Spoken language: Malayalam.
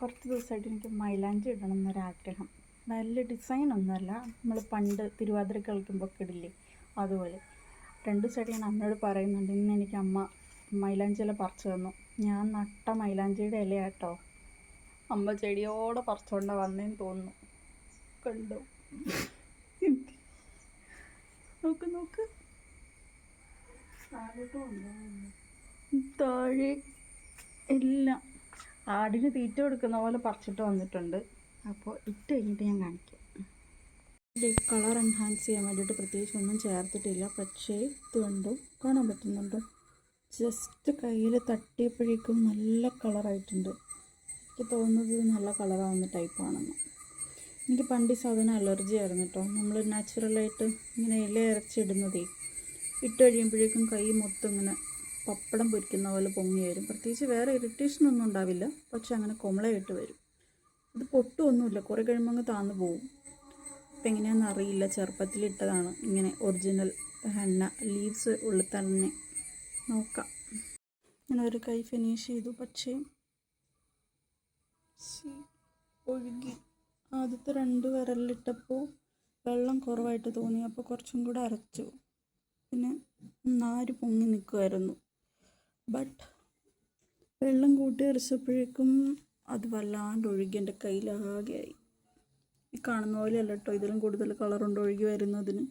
കുറച്ച് ദിവസമായിട്ട് എനിക്ക് മൈലാഞ്ചി ഇടണം എന്നൊരാഗ്രഹം. വലിയ ഡിസൈനൊന്നുമല്ല, നമ്മൾ പണ്ട് തിരുവാതിര കളിക്കുമ്പോൾ ഒക്കെ ഇടില്ലേ അതുപോലെ. 2 ദിവസമായിട്ട് ഞാൻ അമ്മയോട് പറയുന്നുണ്ട്. ഇന്ന് എനിക്ക് അമ്മ മൈലാഞ്ചി ഇല പറിച്ചു തന്നു. ഞാൻ നട്ട മൈലാഞ്ചിയുടെ ഇലയാട്ടോ. അമ്മ ചെടിയോടെ പറിച്ചുകൊണ്ടാ വന്നേന്ന് തോന്നുന്നു. കണ്ടോ? നോക്ക് നോക്ക്, താഴെ എല്ലാം ആടിന് തീറ്റ കൊടുക്കുന്ന പോലെ പറിച്ചിട്ട് വന്നിട്ടുണ്ട്. അപ്പോൾ ഇട്ട് കഴിഞ്ഞിട്ട് ഞാൻ കാണിക്കാം. കളർ എൻഹാൻസ് ചെയ്യാൻ വേണ്ടിയിട്ട് പ്രത്യേകിച്ച് ഒന്നും ചേർത്തിട്ടില്ല. പക്ഷേ ഇത് കണ്ടോ, കാണാൻ പറ്റുന്നുണ്ടോ? ജസ്റ്റ് കയ്യിൽ തട്ടിയപ്പോഴേക്കും നല്ല കളറായിട്ടുണ്ട്. എനിക്ക് തോന്നുന്നത് ഇത് നല്ല കളറാവുന്ന ടൈപ്പാണെന്ന്. എനിക്ക് പണ്ട് ഈ സാധനം അലർജി ആയിരുന്നു കേട്ടോ. നമ്മൾ നാച്ചുറലായിട്ട് ഇങ്ങനെ ഇല അരച്ചിടുന്നതേ ഇട്ട് കഴിയുമ്പോഴേക്കും കൈ മൊത്തം ഇങ്ങനെ പപ്പടം പൊരിക്കുന്ന പോലെ പൊങ്ങി വരും. പ്രത്യേകിച്ച് വേറെ ഇറിറ്റേഷനൊന്നും ഉണ്ടാവില്ല, പക്ഷെ അങ്ങനെ കുമളയിട്ട് വരും. ഇത് പൊട്ടുമൊന്നുമില്ല, കുറേ കഴിയുമ്പോൾ അങ്ങ് താന്നു പോവും. ഇപ്പം എങ്ങനെയാണെന്ന് അറിയില്ല, ചെറുപ്പത്തിലിട്ടതാണ് ഇങ്ങനെ ഒറിജിനൽ ഹെന്ന ലീവ്സ് ഉള്ളിൽ തന്നെ. നോക്കാം. ഞാൻ ഒരു കൈ ഫിനിഷ് ചെയ്തു, പക്ഷേ ഒഴുകി. ആദ്യത്തെ 2 വിരലിലിട്ടപ്പോൾ വെള്ളം കുറവായിട്ട് തോന്നി, അപ്പോൾ കുറച്ചും കൂടെ അരച്ചു. പിന്നെ നാര് പൊങ്ങി നിൽക്കുമായിരുന്നു. ബട്ട് വെള്ളം കൂട്ടി അരച്ചപ്പോഴേക്കും അത് വല്ലാണ്ട് ഒഴുകി എൻ്റെ കയ്യിലാകെയായി. ഈ കാണുന്ന പോലെയല്ല കേട്ടോ, ഇതിലും കൂടുതൽ കളറുണ്ട് ഒഴുകി വരുന്നതിന്.